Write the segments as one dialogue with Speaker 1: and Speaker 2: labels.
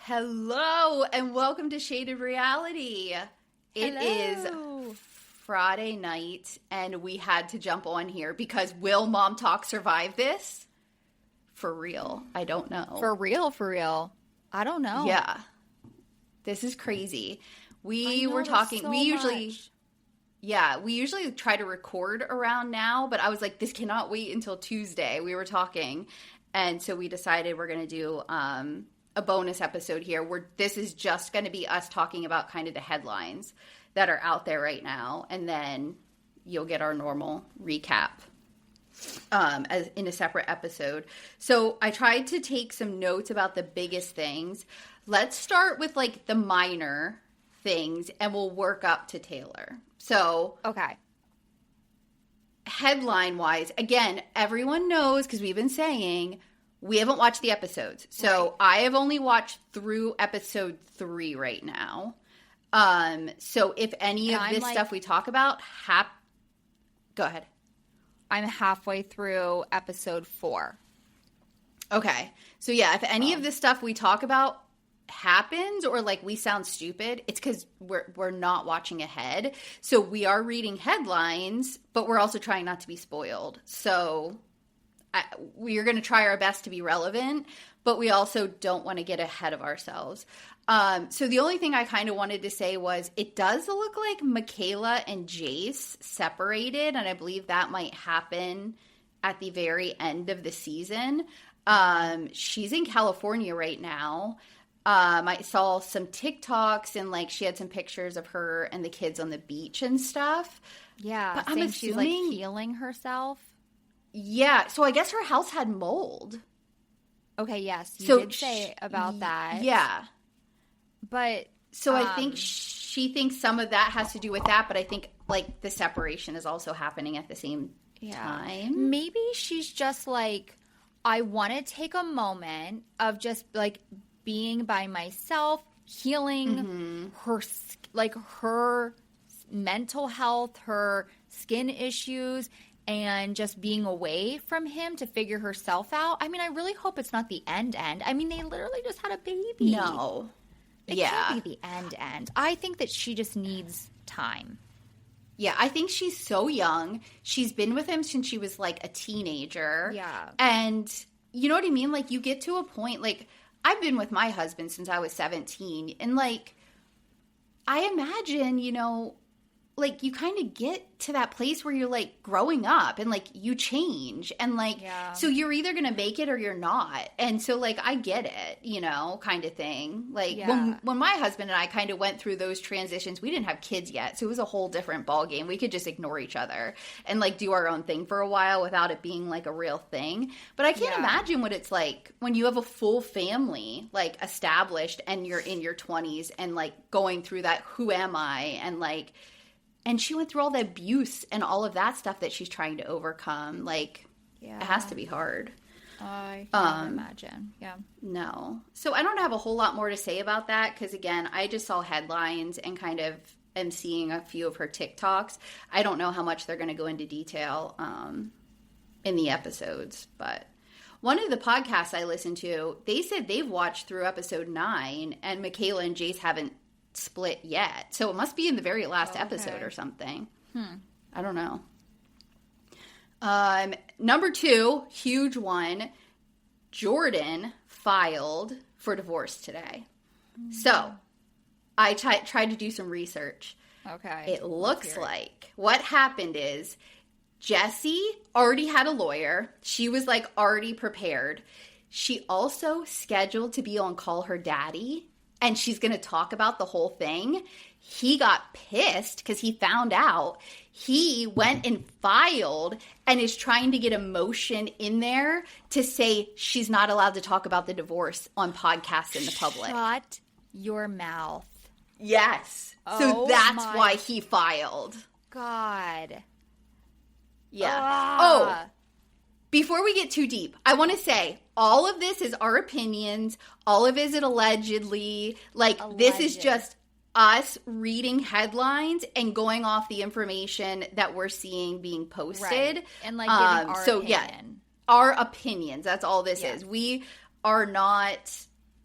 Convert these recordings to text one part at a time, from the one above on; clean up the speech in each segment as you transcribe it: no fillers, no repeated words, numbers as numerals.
Speaker 1: Hello and welcome to Shaded Reality. It is Friday night and we had to jump on here because will Mom Talk survive this? For real, I don't know.
Speaker 2: For real. I don't know.
Speaker 1: Yeah. This is crazy. We were talking,
Speaker 2: so
Speaker 1: we usually
Speaker 2: much.
Speaker 1: we usually try to record around now, but I was like, this cannot wait until Tuesday. We were talking and so we decided we're going to do a bonus episode here where this is just going to be us talking about kind of the headlines that are out there right now. And then you'll get our normal recap as in a separate episode. So I tried to take some notes about the biggest things. Let's start with like the minor things and we'll work up to Taylor. So,
Speaker 2: okay.
Speaker 1: Headline wise, again, everyone knows because we've been saying we haven't watched the episodes. So I have only watched through episode 3 right now. So if any of this stuff we talk about, go ahead.
Speaker 2: I'm halfway through episode 4.
Speaker 1: Okay. So yeah, if any of this stuff we talk about happens or like we sound stupid, it's because we're not watching ahead. So we are reading headlines, but we're also trying not to be spoiled. So we're going to try our best to be relevant, but we also don't want to get ahead of ourselves. So the only thing I kind of wanted to say was it does look like Mikayla and Jace separated, and I believe that might happen at the very end of the season. She's in California right now. I saw some TikToks and like she had some pictures of her and the kids on the beach and stuff.
Speaker 2: Yeah,
Speaker 1: but
Speaker 2: I'm assuming she's like healing herself.
Speaker 1: Yeah, so I guess her house had mold.
Speaker 2: Okay, yes, you did say about that.
Speaker 1: Yeah.
Speaker 2: But
Speaker 1: so I think she thinks some of that has to do with that, but I think like the separation is also happening at the same time.
Speaker 2: Maybe she's just like, I want to take a moment of just like being by myself, healing her mental health, her skin issues, and just being away from him to figure herself out. I mean, I really hope it's not the end. I mean, they literally just had a baby.
Speaker 1: No.
Speaker 2: It can't be the end. I think that she just needs time.
Speaker 1: Yeah, I think she's so young. She's been with him since she was like a teenager.
Speaker 2: Yeah.
Speaker 1: And you know what I mean? Like you get to a point, like I've been with my husband since I was 17. And like, I imagine, you know, like you kind of get to that place where you're like growing up and like you change and like so you're either gonna make it or you're not, and so like I get it, you know, kind of thing. Like when my husband and I kind of went through those transitions, we didn't have kids yet, so it was a whole different ball game. We could just ignore each other and like do our own thing for a while without it being like a real thing. But I can't imagine what it's like when you have a full family like established and you're in your 20s and like going through that who am I, and like, and she went through all the abuse and all of that stuff that she's trying to overcome. Like, it has to be hard.
Speaker 2: I can't imagine. Yeah.
Speaker 1: No. So I don't have a whole lot more to say about that because, again, I just saw headlines and kind of am seeing a few of her TikToks. I don't know how much they're going to go into detail in the episodes. But one of the podcasts I listened to, they said they've watched through episode 9 and Mikayla and Jace haven't split yet, so it must be in the very last episode or something. I don't know. Number 2, huge one, Jordan filed for divorce today. So I tried to do some research.
Speaker 2: Okay.
Speaker 1: It looks like what happened is Jessi already had a lawyer. She was like already prepared. She also scheduled to be on Call Her Daddy, and she's going to talk about the whole thing. He got pissed because he found out. He went and filed and is trying to get a motion in there to say she's not allowed to talk about the divorce on podcasts in the public.
Speaker 2: Shut your mouth.
Speaker 1: Yes. So that's why he filed.
Speaker 2: God.
Speaker 1: Yeah. Before we get too deep, I want to say all of this is our opinions. All of it is allegedly. This is just us reading headlines and going off the information that we're seeing being posted.
Speaker 2: Right. And giving our opinion.
Speaker 1: Yeah, our opinions. That's all this is. We are not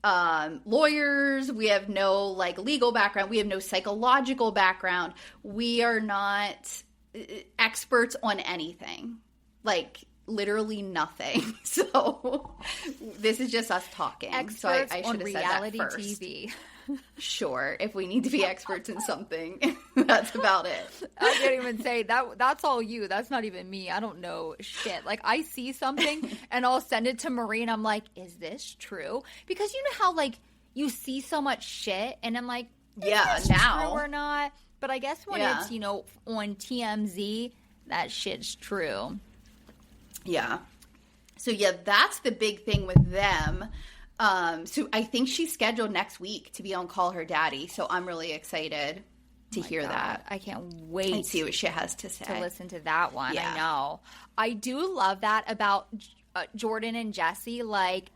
Speaker 1: lawyers. We have no like legal background. We have no psychological background. We are not experts on anything. Like literally nothing. So this is just us talking.
Speaker 2: Experts
Speaker 1: so I
Speaker 2: on
Speaker 1: should have
Speaker 2: reality
Speaker 1: said that first.
Speaker 2: TV.
Speaker 1: Sure, if we need to be experts in something, that's about it.
Speaker 2: I can't even say that. That's all you. That's not even me. I don't know shit. Like I see something and I'll send it to Marie and I'm like, is this true? Because you know how like you see so much shit and I'm like, is this true or not? But I guess when it's, you know, on TMZ, that shit's true.
Speaker 1: Yeah. So yeah, that's the big thing with them. So I think she's scheduled next week to be on Call Her Daddy. So I'm really excited to hear that.
Speaker 2: I can't wait
Speaker 1: and see what she has to say.
Speaker 2: To listen to that one.
Speaker 1: Yeah.
Speaker 2: I know. I do love that about Jordan and Jessi. Like,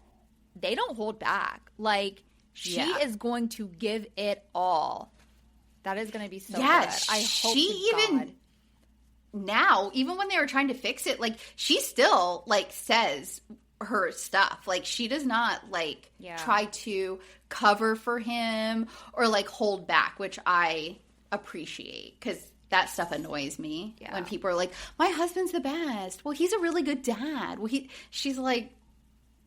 Speaker 2: they don't hold back. Like, she is going to give it all. That is going to be so good. I hope God.
Speaker 1: Now, even when they were trying to fix it, like, she still, like, says her stuff. Like, she does not, like, try to cover for him or, like, hold back, which I appreciate because that stuff annoys me when people are like, my husband's the best. Well, he's a really good dad. Well, she's like,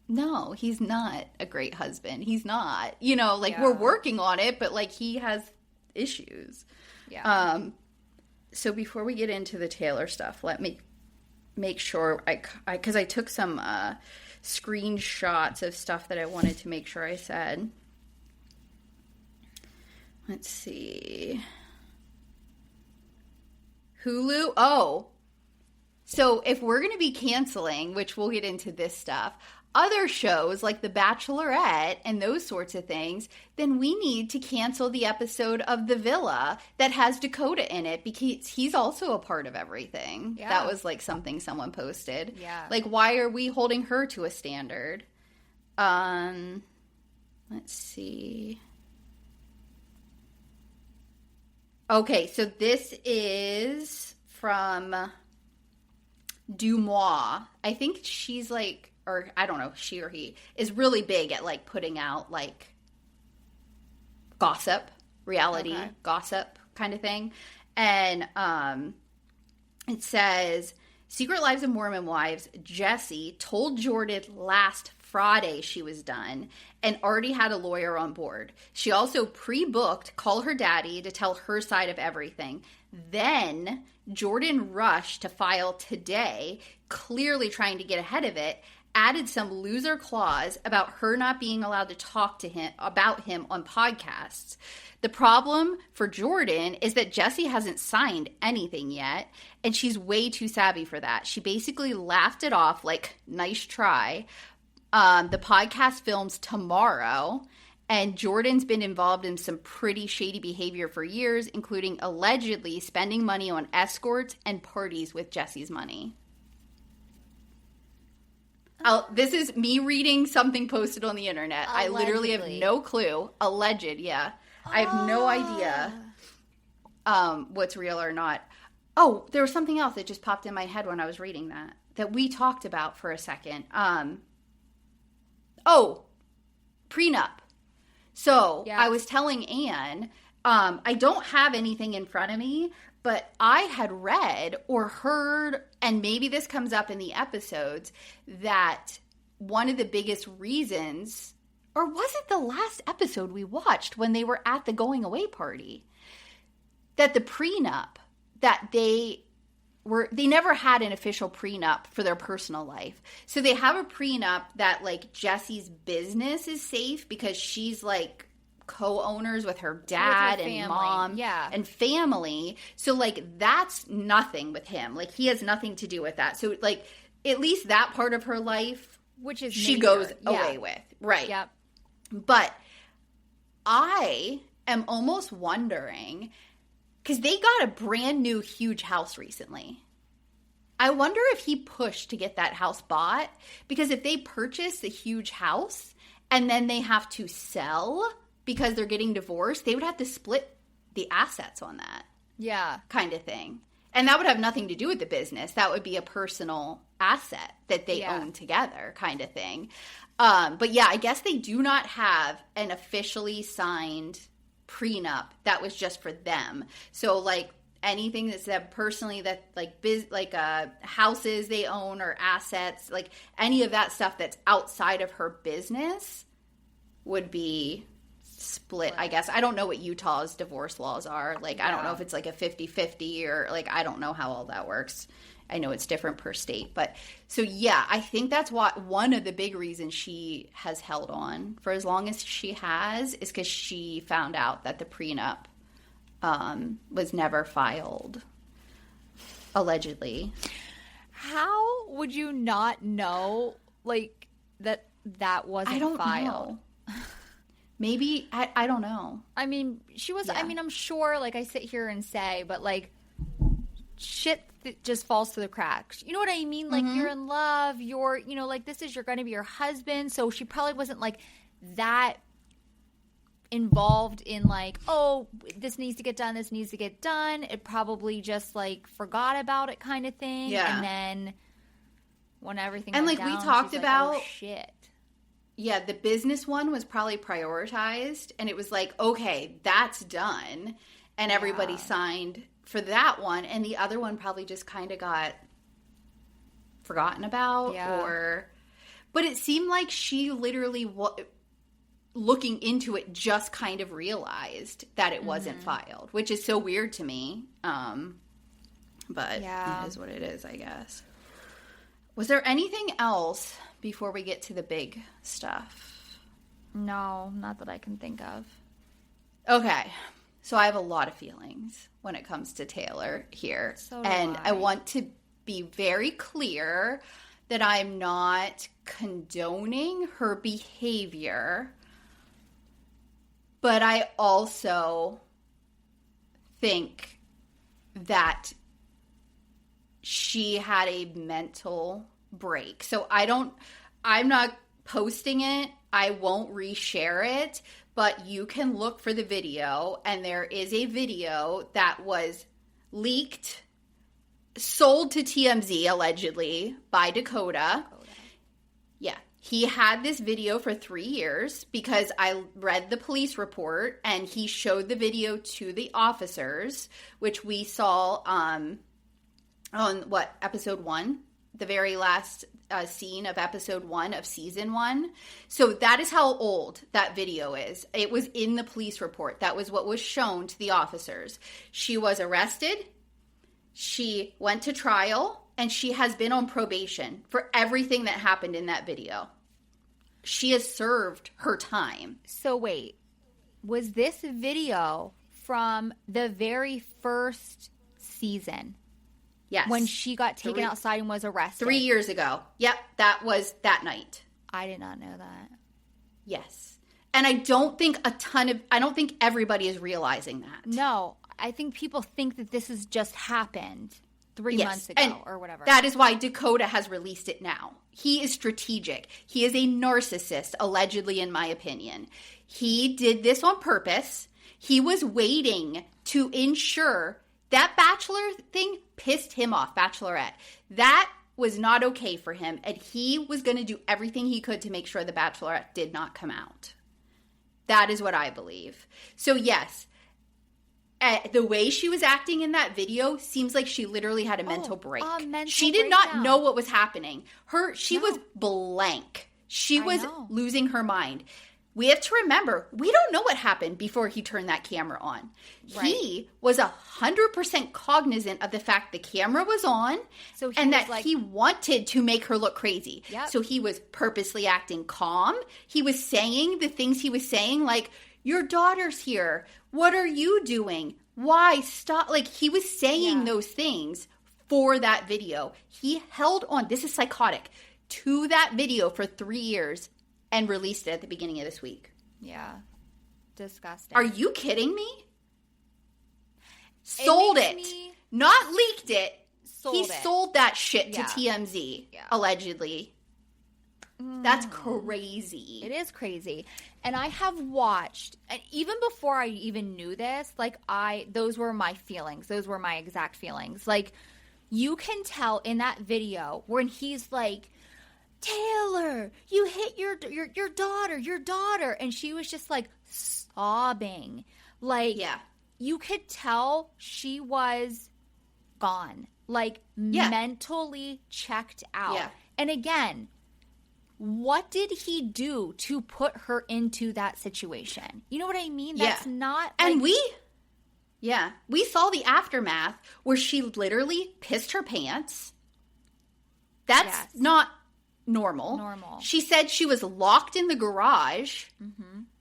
Speaker 1: no, he's not a great husband. He's not. You know, like, we're working on it, but, like, he has issues. Yeah. So before we get into the Taylor stuff, let me make sure because I took some screenshots of stuff that I wanted to make sure I said. Let's see. Hulu. Oh, so if we're going to be canceling, which we'll get into this stuff, other shows like The Bachelorette and those sorts of things, then we need to cancel the episode of The Villa that has Dakota in it because he's also a part of everything. Yeah. That was like something someone posted.
Speaker 2: Yeah.
Speaker 1: Like, why are we holding her to a standard? Let's see. Okay, so this is from Dumois. I think she's like, or I don't know, she or he is really big at like putting out like gossip, reality gossip kind of thing. And it says, Secret Lives of Mormon Wives, Jessi told Jordan last Friday she was done and already had a lawyer on board. She also pre-booked Call Her Daddy to tell her side of everything. Then Jordan rushed to file today, clearly trying to get ahead of it, added some loser clause about her not being allowed to talk to him about him on podcasts. The problem for Jordan is that Jessi hasn't signed anything yet, and she's way too savvy for that. She basically laughed it off like, nice try. The podcast films tomorrow, and Jordan's been involved in some pretty shady behavior for years, including allegedly spending money on escorts and parties with Jessi's money. This is me reading something posted on the internet. Allegedly. I literally have no clue. Alleged, yeah. I have no idea what's real or not. Oh, there was something else that just popped in my head when I was reading that we talked about for a second. Prenup. So I was telling Anne, I don't have anything in front of me, but I had read or heard, and maybe this comes up in the episodes, that one of the biggest reasons, or was it the last episode we watched when they were at the going away party, that the prenup, that they never had an official prenup for their personal life. So they have a prenup that like Jessi's business is safe because she's like co-owners with her dad and mom and family. So like that's nothing with him. Like he has nothing to do with that. So like at least that part of her life,
Speaker 2: which is
Speaker 1: she goes away with. Right.
Speaker 2: Yep.
Speaker 1: But I am almost wondering, because they got a brand new huge house recently. I wonder if he pushed to get that house bought. Because if they purchase a huge house and then they have to sell because they're getting divorced, they would have to split the assets on that.
Speaker 2: Yeah.
Speaker 1: Kind of thing. And that would have nothing to do with the business. That would be a personal asset that they own together kind of thing. But yeah, I guess they do not have an officially signed prenup that was just for them. So like anything that's them personally, that like houses they own or assets, like any of that stuff that's outside of her business would be split, I guess. I don't know what Utah's divorce laws are. Like, I don't know if it's like a 50-50 or like, I don't know how all that works. I know it's different per state. But so, yeah, I think that's one of the big reasons she has held on for as long as she has is because she found out that the prenup was never filed, allegedly.
Speaker 2: How would you not know, like, that wasn't filed?
Speaker 1: Know. Maybe, I don't know.
Speaker 2: I mean, she was, I mean, I'm sure, like, I sit here and say, but, like, shit that just falls through the cracks. You know what I mean? Like, you're in love, you're, you know, like, you're going to be your husband, so she probably wasn't, like, that involved in, like, oh, this needs to get done, this needs to get done. It probably just, like, forgot about it kind of thing. Yeah. And then when everything went down,
Speaker 1: we talked about,
Speaker 2: like, oh, shit.
Speaker 1: Yeah, the business one was probably prioritized, and it was like, okay, that's done, and everybody signed for that one, and the other one probably just kind of got forgotten about, but it seemed like she literally, looking into it, just kind of realized that it wasn't filed, which is so weird to me, but it is what it is, I guess. Was there anything else before we get to the big stuff?
Speaker 2: No, not that I can think of.
Speaker 1: Okay. So I have a lot of feelings when it comes to Taylor here. And I want to be very clear that I'm not condoning her behavior, but I also think that she had a mental break. So I'm not posting it. I won't reshare it, but you can look for the video, and there is a video that was leaked, sold to TMZ allegedly by Dakota. Yeah. He had this video for 3 years because I read the police report, and he showed the video to the officers, which we saw on episode 1? The very last scene of episode 1 of season 1. So that is how old that video is. It was in the police report. That was what was shown to the officers. She was arrested. She went to trial, and she has been on probation for everything that happened in that video. She has served her time.
Speaker 2: So wait, was this video from the very first season?
Speaker 1: Yes.
Speaker 2: When she got taken outside and was arrested.
Speaker 1: 3 years ago. Yep, that was that night.
Speaker 2: I did not know that.
Speaker 1: Yes. And I don't think I don't think everybody is realizing that.
Speaker 2: No, I think people think that this has just happened 3 months ago or whatever.
Speaker 1: That is why Dakota has released it now. He is strategic. He is a narcissist, allegedly, in my opinion. He did this on purpose. He was waiting to ensure that Bachelor thing pissed him off, Bachelorette. That was not okay for him, and he was going to do everything he could to make sure the Bachelorette did not come out. That is what I believe. So, yes, the way she was acting in that video seems like she literally had a mental break. She did not know what was happening. She was blank. She was losing her mind. We have to remember, we don't know what happened before he turned that camera on. Right. He was 100% cognizant of the fact the camera was on, and that he wanted to make her look crazy. Yep. So he was purposely acting calm. He was saying the things he was saying, like, your daughter's here. What are you doing? Why? Stop. Like, he was saying those things for that video. He held on, this is psychotic, to that video for 3 years. And released it at the beginning of this week.
Speaker 2: Yeah. Disgusting.
Speaker 1: Are you kidding me? Sold it. Not leaked it. Sold that shit to TMZ, allegedly. That's crazy.
Speaker 2: It is crazy. And I have watched, and even before I even knew this, like, those were my feelings. Those were my exact feelings. Like, you can tell in that video when he's like, Taylor, you hit your daughter. And she was just like sobbing. Like, you could tell she was gone. Like, mentally checked out. Yeah. And again, what did he do to put her into that situation? You know what I mean? That's not...
Speaker 1: And we saw the aftermath where she literally pissed her pants. That's not normal. She said she was locked in the garage.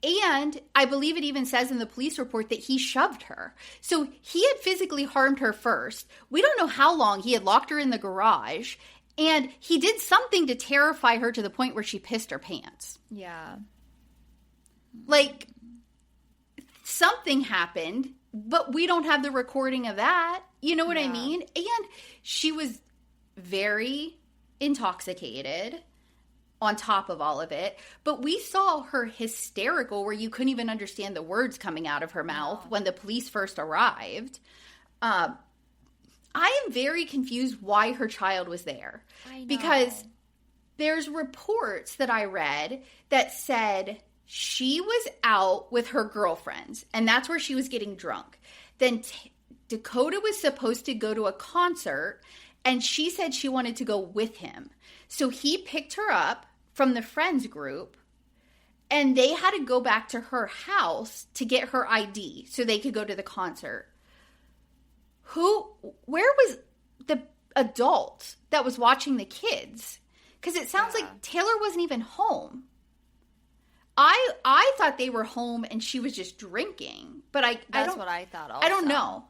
Speaker 1: And I believe it even says in the police report that he shoved her. So he had physically harmed her first. We don't know how long he had locked her in the garage. And he did something to terrify her to the point where she pissed her pants.
Speaker 2: Yeah.
Speaker 1: Like, something happened, but we don't have the recording of that. You know what I mean? And she was very intoxicated on top of all of it. But we saw her hysterical where you couldn't even understand the words coming out of her mouth when the police first arrived. I am very confused why her child was there.
Speaker 2: I know.
Speaker 1: Because there's reports that I read that said she was out with her girlfriends, and that's where she was getting drunk. Then Dakota was supposed to go to a concert, and she said she wanted to go with him. So he picked her up from the friends group, and they had to go back to her house to get her ID so they could go to the concert. Where was the adult that was watching the kids? Because it sounds like Taylor wasn't even home. I thought they were home and she was just drinking, but
Speaker 2: that's what I thought also.
Speaker 1: I don't know.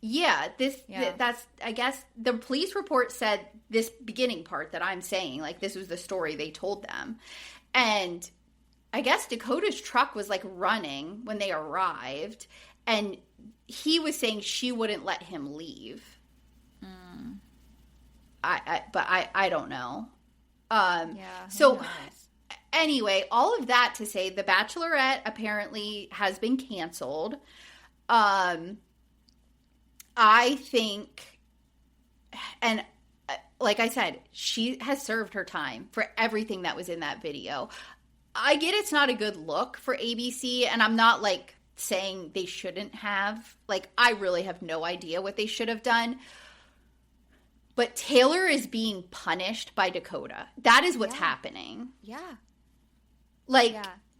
Speaker 1: Yeah, that's, I guess the police report said this beginning part that I'm saying, like this was the story they told them. And I guess Dakota's truck was like running when they arrived, and he was saying she wouldn't let him leave. I don't know. So anyway, all of that to say, The Bachelorette apparently has been canceled. I think, and like I said, she has served her time for everything that was in that video. I get it's not a good look for ABC, and I'm not like saying they shouldn't have. Like, I really have no idea what they should have done. But Taylor is being punished by Dakota. That is what's happening.
Speaker 2: Yeah.
Speaker 1: Like,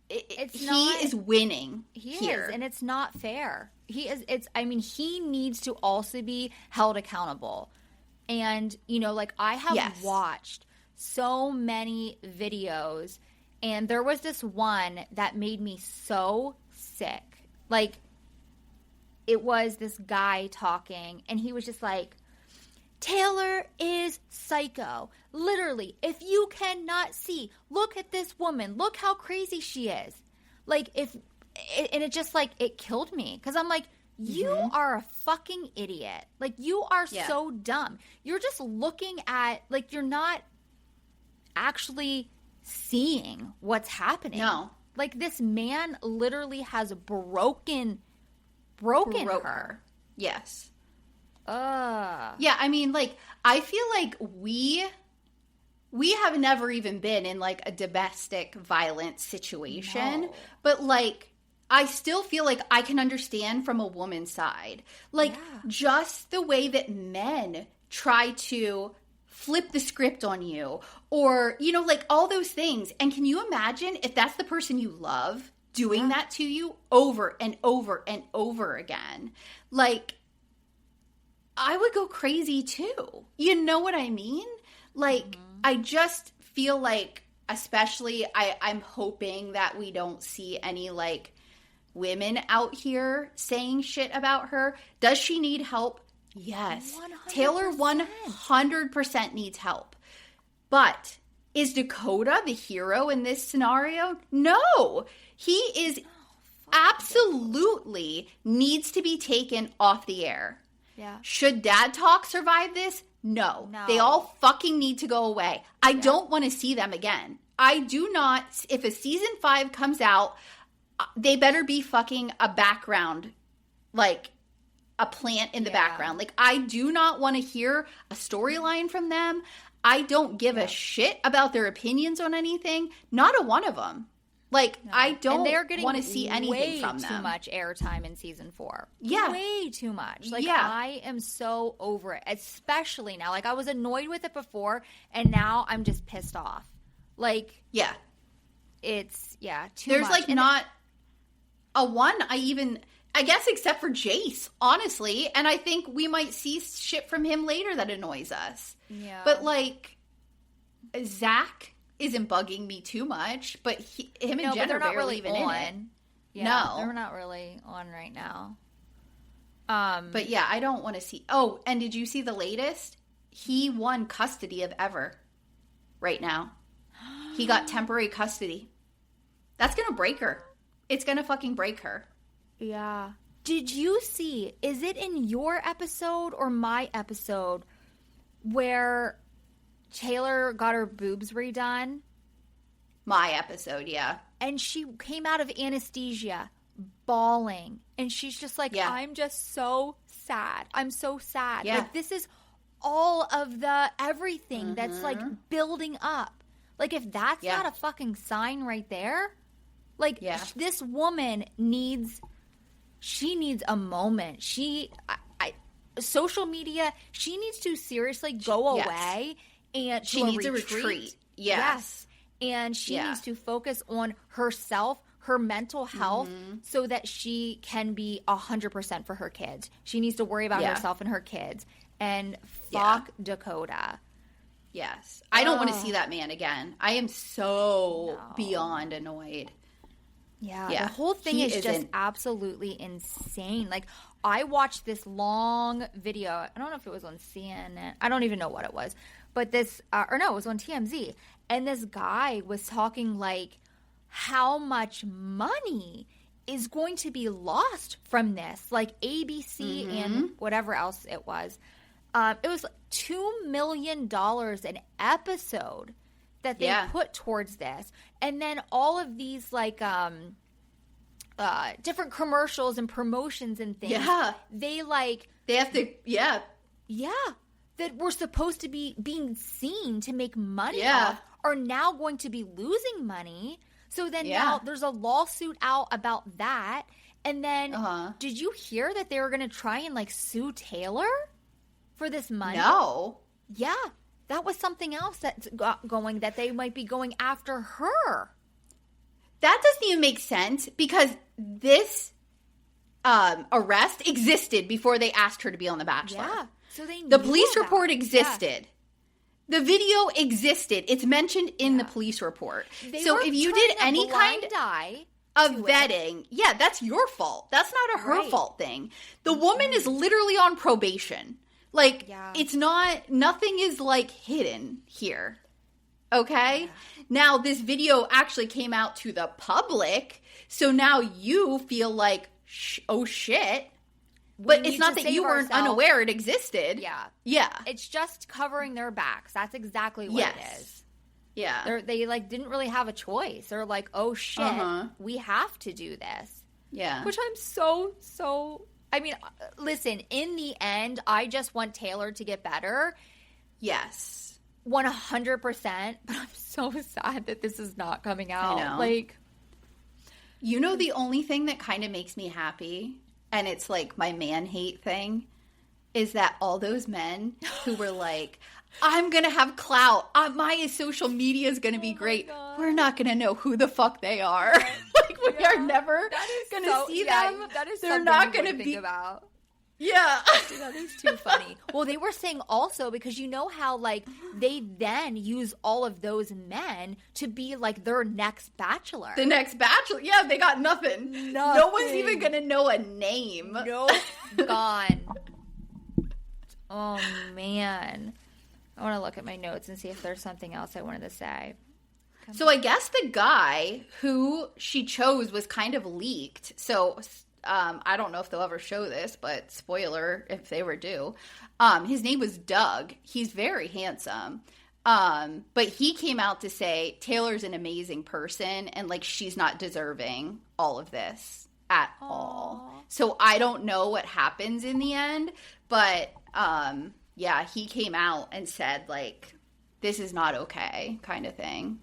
Speaker 1: he is winning here.
Speaker 2: Is, and it's not fair. He needs to also be held accountable. And, you know, like, I have watched so many videos, and there was this one that made me so sick. Like, it was this guy talking, and he was just like, Taylor is psycho. Literally, if you cannot see, look at this woman. Look how crazy she is. Like, and it just, like, it killed me. Because I'm like, you are a fucking idiot. Like, you are so dumb. You're just looking at, like, you're not actually seeing what's happening.
Speaker 1: No.
Speaker 2: Like, this man literally has broken her.
Speaker 1: Yes. Yeah, I mean, like, I feel like we have never even been in, like, a domestic violence situation. No. But, like, I still feel like I can understand from a woman's side. Like, just the way that men try to flip the script on you, or, you know, like, all those things. And can you imagine if that's the person you love doing that to you over and over and over again? Like, I would go crazy too. You know what I mean? Like, I just feel like, especially, I'm hoping that we don't see any, like, women out here saying shit about her. Does she need help? Yes. 100%. Taylor 100% needs help. But is Dakota the hero in this scenario? No. He is absolutely needs to be taken off the air.
Speaker 2: Yeah.
Speaker 1: Should Dad Talk survive this? No. They all fucking need to go away. I don't want to see them again. I do not. If a season 5 comes out, they better be fucking a background, like a plant in the background. Like, I do not want to hear a storyline from them. I don't give a shit about their opinions on anything. Not a one of them. Like, no. I don't want to see anything from them.
Speaker 2: Too much airtime in season 4.
Speaker 1: Yeah.
Speaker 2: Way too much. Like, I am so over it, especially now. Like, I was annoyed with it before, and now I'm just pissed off. Like,
Speaker 1: yeah.
Speaker 2: It's, too much.
Speaker 1: There's, like, not a one I guess except for Jace, honestly. And I think we might see shit from him later that annoys us.
Speaker 2: Yeah.
Speaker 1: But, like, Zach isn't bugging me too much, but him and Jen are barely really even on. In it.
Speaker 2: Yeah, no. They're not really on right now.
Speaker 1: But yeah, I don't want to see. Oh, and did you see the latest? He won custody of Ever right now. He got temporary custody. That's going to break her. It's going to fucking break her.
Speaker 2: Yeah. Did you see, is it in your episode or my episode where Taylor got her boobs redone?
Speaker 1: My episode, yeah.
Speaker 2: And she came out of anesthesia bawling. And she's just like, I'm just so sad. I'm so sad.
Speaker 1: Yeah.
Speaker 2: Like, this is all of the everything that's, like, building up. Like, if that's not a fucking sign right there, like, this woman needs a moment. Social media, she needs to seriously go away. And
Speaker 1: she needs a retreat. Yes.
Speaker 2: And she needs to focus on herself, her mental health, so that she can be 100% for her kids. She needs to worry about herself and her kids. And fuck Dakota.
Speaker 1: Yes. I don't want to see that man again. I am so beyond annoyed.
Speaker 2: Yeah. The whole thing is just absolutely insane. Like, I watched this long video. I don't know if it was on CNN. I don't even know what it was. But this, it was on TMZ. And this guy was talking, like, how much money is going to be lost from this. Like, ABC and whatever else it was. It was $2 million an episode that they put towards this. And then all of these, like, different commercials and promotions and things.
Speaker 1: Yeah.
Speaker 2: They
Speaker 1: have to, Yeah.
Speaker 2: That were supposed to be being seen to make money off are now going to be losing money. So then now there's a lawsuit out about that. And then did you hear that they were going to try and, like, sue Taylor for this money?
Speaker 1: No.
Speaker 2: Yeah. That was something else that's going, that they might be going after her.
Speaker 1: That doesn't even make sense because this arrest existed before they asked her to be on The Bachelor.
Speaker 2: Yeah. So
Speaker 1: the police report existed. Yeah. The video existed. It's mentioned in the police report. So if you did any kind of vetting, that's your fault. That's not her fault thing. The woman is literally on probation. Like, it's not, nothing is, like, hidden here. Okay? Yeah. Now, this video actually came out to the public, so now you feel like, oh, shit. But it's not that you weren't unaware it existed.
Speaker 2: Yeah.
Speaker 1: Yeah.
Speaker 2: It's just covering their backs. That's exactly what it is.
Speaker 1: Yeah.
Speaker 2: They, like, didn't really have a choice. They're like, oh, shit, we have to do this.
Speaker 1: Yeah.
Speaker 2: Which I'm so... I mean, listen, in the end, I just want Taylor to get better.
Speaker 1: Yes.
Speaker 2: 100%. But I'm so sad that this is not coming out.
Speaker 1: I know.
Speaker 2: Like,
Speaker 1: you know, the only thing that kind of makes me happy, and it's like my man hate thing, is that all those men who were like, I'm going to have clout. My social media is going to be great. We're not going to know who the fuck they are. Like, we are never going to see them.
Speaker 2: That is
Speaker 1: They're not going to be
Speaker 2: about.
Speaker 1: Yeah.
Speaker 2: That is too funny. Well, they were saying also, because you know how, like, they then use all of those men to be, like, their next bachelor.
Speaker 1: The next bachelor. Yeah, they got nothing. No one's even going to know a name.
Speaker 2: Nope. Gone. Oh, man. I want to look at my notes and see if there's something else I wanted to say.
Speaker 1: So I guess the guy who she chose was kind of leaked. So I don't know if they'll ever show this, but spoiler if they were due. His name was Doug. He's very handsome. But he came out to say Taylor's an amazing person and, like, she's not deserving all of this at all. So I don't know what happens in the end, but yeah, he came out and said, like, this is not okay kind of thing.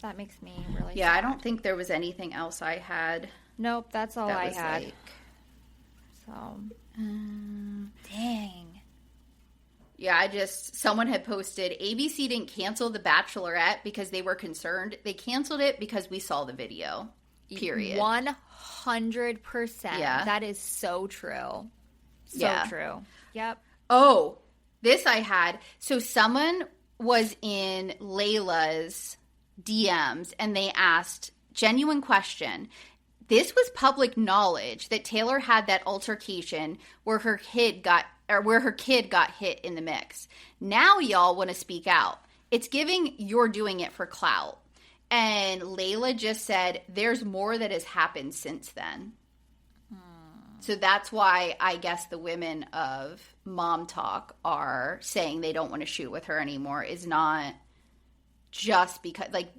Speaker 2: That makes me really
Speaker 1: Yeah,
Speaker 2: sad.
Speaker 1: I don't think there was anything else I had.
Speaker 2: Nope, that's all I had.
Speaker 1: Like,
Speaker 2: so, dang.
Speaker 1: yeah, someone had posted, ABC didn't cancel The Bachelorette because they were concerned. They canceled it because we saw the video, period.
Speaker 2: 100%.
Speaker 1: Yeah.
Speaker 2: That is so true. So true. Yep.
Speaker 1: Oh, this I had. So someone was in Layla's DMs and they asked, genuine question, this was public knowledge that Taylor had that altercation where her kid got hit in the mix. Now y'all want to speak out. It's giving you're doing it for clout. And Layla just said, there's more that has happened since then. So that's why I guess the women of Mom Talk are saying they don't want to shoot with her anymore, is not just because, like,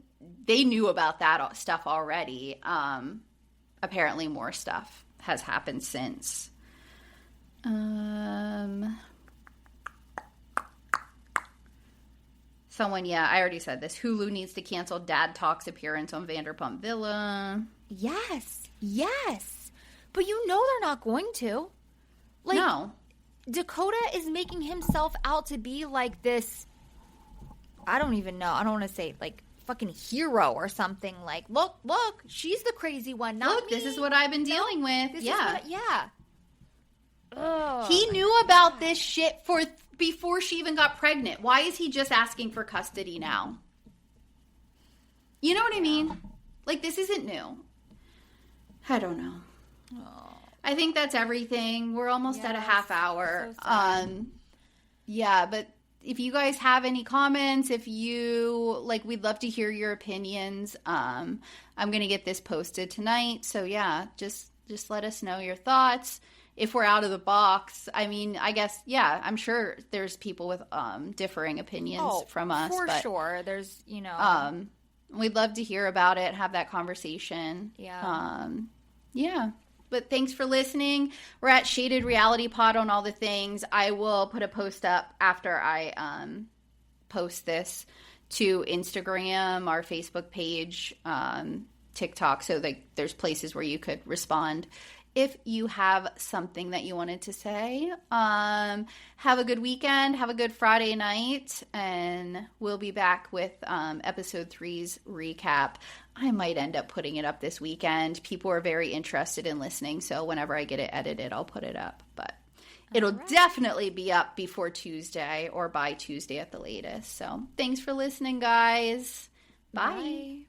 Speaker 1: they knew about that stuff already. Apparently more stuff has happened since. Someone, I already said this. Hulu needs to cancel Dad Talk's appearance on Vanderpump Villa.
Speaker 2: Yes. But you know they're not going to. Like,
Speaker 1: no.
Speaker 2: Dakota is making himself out to be like this, I don't even know. I don't want to say, like, fucking hero or something. Like, look, she's the crazy one, not
Speaker 1: look,
Speaker 2: me.
Speaker 1: This is what I've been dealing with.
Speaker 2: Ugh.
Speaker 1: He knew about this shit before she even got pregnant. Why is he just asking for custody now? You know what I mean? Like, this isn't new. I don't know.
Speaker 2: Oh.
Speaker 1: I think that's everything. We're almost at a half hour.
Speaker 2: So
Speaker 1: but if you guys have any comments, we'd love to hear your opinions. I'm going to get this posted tonight. So just let us know your thoughts. If we're out of the box, I mean, I guess, I'm sure there's people with differing opinions from us.
Speaker 2: For sure. There's,
Speaker 1: we'd love to hear about it, have that conversation.
Speaker 2: Yeah.
Speaker 1: But thanks for listening. We're at Shaded Reality Pod on all the things. I will put a post up after I post this to Instagram, our Facebook page, TikTok. So there's places where you could respond if you have something that you wanted to say. Have a good weekend. Have a good Friday night. And we'll be back with episode 3's recap. I might end up putting it up this weekend. People are very interested in listening, so whenever I get it edited, I'll put it up. But it'll definitely be up before Tuesday or by Tuesday at the latest. So thanks for listening, guys. Bye.